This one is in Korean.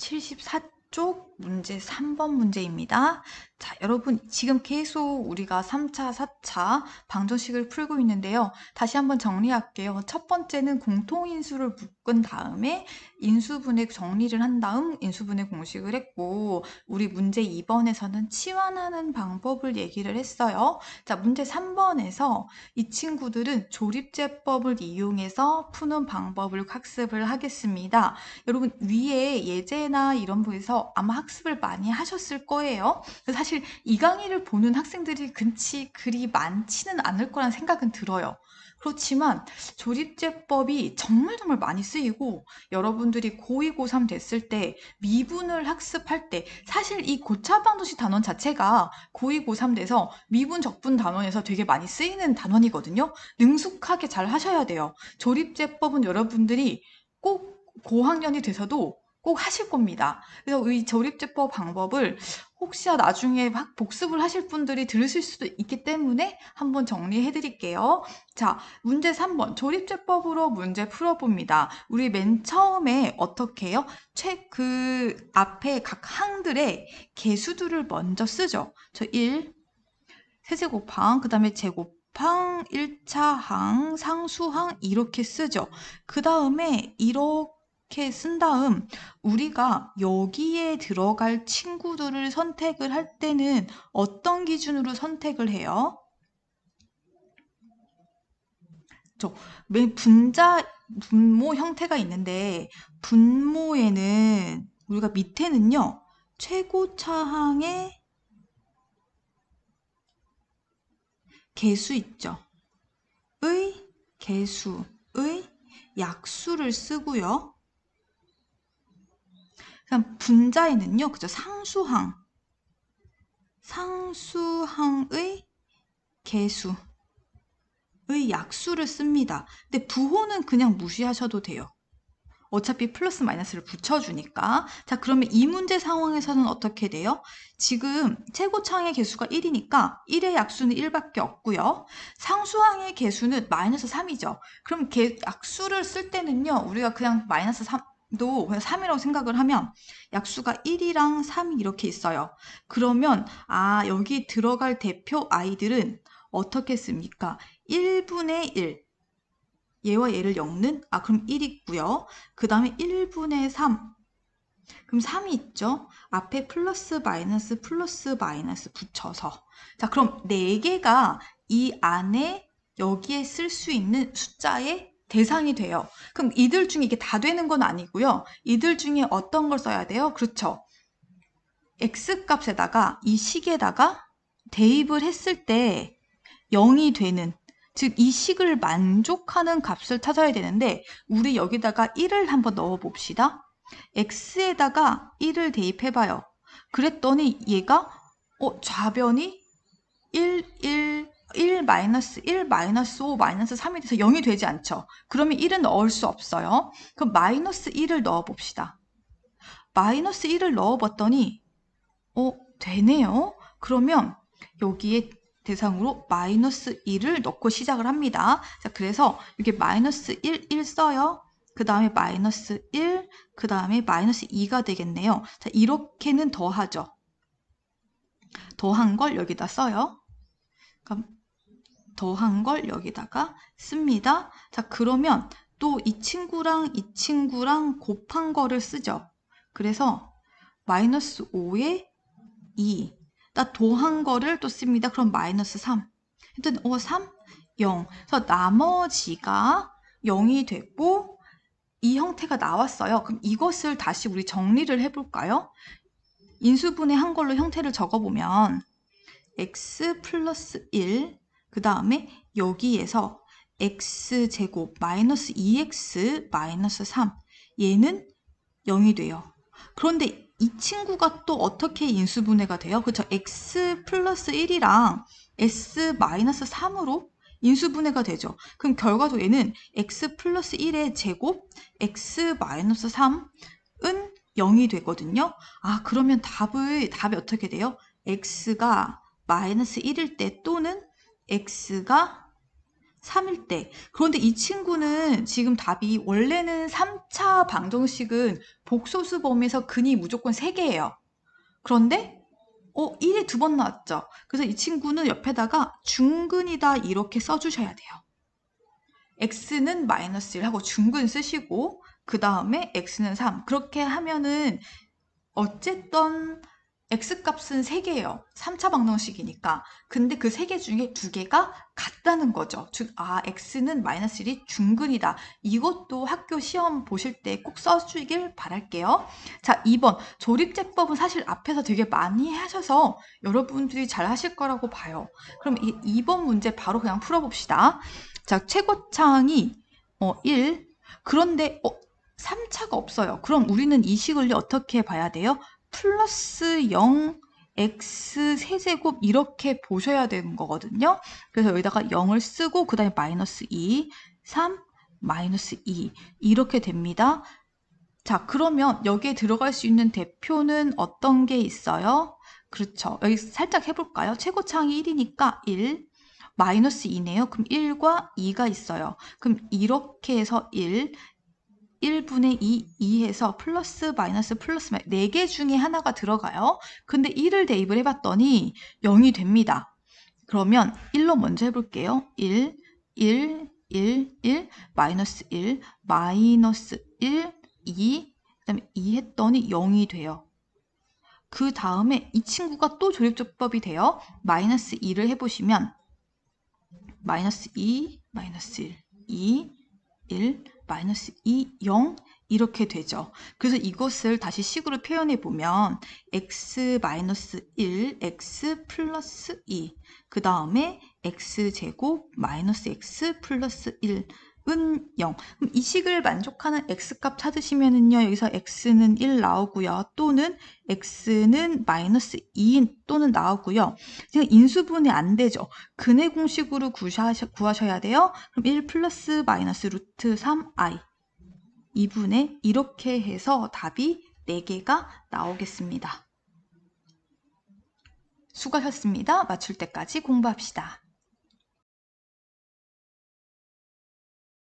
74쪽 문제 3번 문제입니다. 자, 여러분 지금 계속 우리가 3차, 4차 방정식을 풀고 있는데요. 다시 한번 정리할게요. 첫 번째는 공통인수를 묶은 다음에 인수분해 정리를 한 다음 인수분해 공식을 했고, 우리 문제 2번에서는 치환하는 방법을 얘기를 했어요. 자, 문제 3번에서 이 친구들은 조립제법을 이용해서 푸는 방법을 학습을 하겠습니다. 여러분 위에 예제나 이런 부에서 아마 학습을 많이 하셨을 거예요. 사실 이 강의를 보는 학생들이 그리 많지는 않을 거란 생각은 들어요. 그렇지만 조립제법이 정말 많이 쓰이고, 여러분들이 고2, 고3 됐을 때 미분을 학습할 때 사실 이 고차방정식 단원 자체가 고2, 고3 돼서 미분 적분 단원에서 되게 많이 쓰이는 단원이거든요. 능숙하게 잘 하셔야 돼요. 조립제법은 여러분들이 꼭 고학년이 돼서도 꼭 하실 겁니다. 그래서 이 조립제법 방법을 혹시나 나중에 복습을 하실 분들이 들으실 수도 있기 때문에 한번 정리해 드릴게요. 자, 문제 3번 조립제법으로 문제 풀어봅니다. 우리 맨 처음에 어떻게 해요? 그 앞에 각 항들의 개수들을 먼저 쓰죠. 저 1, 세제곱항, 그 다음에 제곱항, 1차 항, 상수항 이렇게 쓰죠. 그 다음에 이렇게 쓴 다음 우리가 여기에 들어갈 친구들을 선택을 할 때는 어떤 기준으로 선택을 해요? 분모 형태가 있는데, 분모에는 우리가 밑에는요, 최고차항의 개수 있죠. 의 개수의 약수를 쓰고요. 그럼 분자에는요, 그죠? 상수항의 개수의 약수를 씁니다. 근데 부호는 그냥 무시하셔도 돼요. 어차피 플러스 마이너스를 붙여주니까. 자, 그러면 이 문제 상황에서는 어떻게 돼요? 지금 최고차항의 개수가 1이니까 1의 약수는 1밖에 없고요. 상수항의 개수는 마이너스 3이죠. 그럼 약수를 쓸 때는요, 우리가 그냥 마이너스 3도 그냥 3이라고 생각을 하면 약수가 1이랑 3이 이렇게 있어요. 그러면 여기 들어갈 대표 아이들은 어떻게 씁니까? 1분의 1. 얘와 얘를 엮는? 그럼 1 있고요. 그 다음에 1분의 3. 그럼 3이 있죠? 앞에 플러스 마이너스 붙여서. 자, 그럼 4개가 이 안에 여기에 쓸 수 있는 숫자의 대상이 돼요. 그럼 이들 중에 이게 다 되는 건 아니고요. 이들 중에 어떤 걸 써야 돼요? 그렇죠. x값에다가 이 식에다가 대입을 했을 때 0이 되는, 즉 이 식을 만족하는 값을 찾아야 되는데, 우리 여기다가 1을 한번 넣어 봅시다. x에다가 1을 대입해봐요. 그랬더니 얘가 좌변이 1, 마이너스 1, 마이너스 5, 마이너스 3이 돼서 0이 되지 않죠. 그러면 1은 넣을 수 없어요. 그럼 마이너스 1을 넣어 봅시다. 마이너스 1을 넣어 봤더니 되네요. 그러면 여기에 대상으로 마이너스 1을 넣고 시작을 합니다. 자, 그래서 이게 마이너스 1 써요. 그 다음에 마이너스 1, 그 다음에 마이너스 2가 되겠네요. 자, 이렇게는 더하죠. 더한 걸 여기다 써요. 그럼 더한 걸 여기다가 씁니다. 자, 그러면 또 이 친구랑 곱한 거를 쓰죠. 그래서 마이너스 5에 2. 나 더한 거를 또 씁니다. 그럼 마이너스 3. 하여튼 3, 0. 그래서 나머지가 0이 됐고 이 형태가 나왔어요. 그럼 이것을 다시 우리 정리를 해볼까요? 인수분해 한 걸로 형태를 적어보면 x 플러스 1, 그 다음에 여기에서 x제곱 마이너스 2x 마이너스 3, 얘는 0이 돼요. 그런데 이 친구가 또 어떻게 인수분해가 돼요? 그렇죠? x 플러스 1이랑 s 마이너스 3으로 인수분해가 되죠. 그럼 결과적으로 얘는 x 플러스 1의 제곱 x 마이너스 3은 0이 되거든요. 그러면 답이 어떻게 돼요? x가 마이너스 1일 때 또는 x가 3일 때. 그런데 이 친구는 지금 답이 원래는 3차 방정식은 복소수 범위에서 근이 무조건 3개예요. 그런데 1이 2번 나왔죠. 그래서 이 친구는 옆에다가 중근이다 이렇게 써주셔야 돼요. x는 마이너스 1 하고 중근 쓰시고 그 다음에 x는 3. 그렇게 하면은 어쨌든 x값은 3개예요. 3차 방정식이니까. 근데 그 3개 중에 2개가 같다는 거죠. 즉 x는 마이너스 1이 중근이다. 이것도 학교 시험 보실 때 꼭 써주길 바랄게요. 자, 2번. 조립제법은 사실 앞에서 되게 많이 하셔서 여러분들이 잘 하실 거라고 봐요. 그럼 이 2번 문제 바로 그냥 풀어봅시다. 자, 최고창이 1. 그런데 3차가 없어요. 그럼 우리는 이 식을 어떻게 봐야 돼요? 플러스 0 x 세제곱 이렇게 보셔야 되는 거거든요. 그래서 여기다가 0을 쓰고 그 다음에 마이너스 2, 3, 마이너스 2 이렇게 됩니다. 자, 그러면 여기에 들어갈 수 있는 대표는 어떤 게 있어요? 그렇죠. 여기 살짝 해볼까요? 최고차항이 1이니까 1, 마이너스 2네요. 그럼 1과 2가 있어요. 그럼 이렇게 해서 1분의 2 해서 플러스 마이너스 4개 중에 하나가 들어가요. 근데 1을 대입을 해봤더니 0이 됩니다. 그러면 1로 먼저 해볼게요. 1, 마이너스 1, 마이너스 1, 2, 그 다음에 2 했더니 0이 돼요. 그 다음에 이 친구가 또 조립조법이 돼요. 마이너스 2를 해보시면 마이너스 2, 마이너스 1, 2, 1, 마이너스 2, 0 이렇게 되죠. 그래서 이것을 다시 식으로 표현해 보면 x 마이너스 1, x 플러스 2, 그 다음에 x제곱 마이너스 x 플러스 1은 0. 그럼 이 식을 만족하는 x값 찾으시면은요, 여기서 x는 1 나오고요. 또는 x는 마이너스 2 또는 나오고요. 지금 인수분해 안 되죠. 근해 공식으로 구하셔야 돼요. 그럼 1 플러스 마이너스 루트 3i 2분의 이렇게 해서 답이 4개가 나오겠습니다. 수고하셨습니다. 맞출 때까지 공부합시다.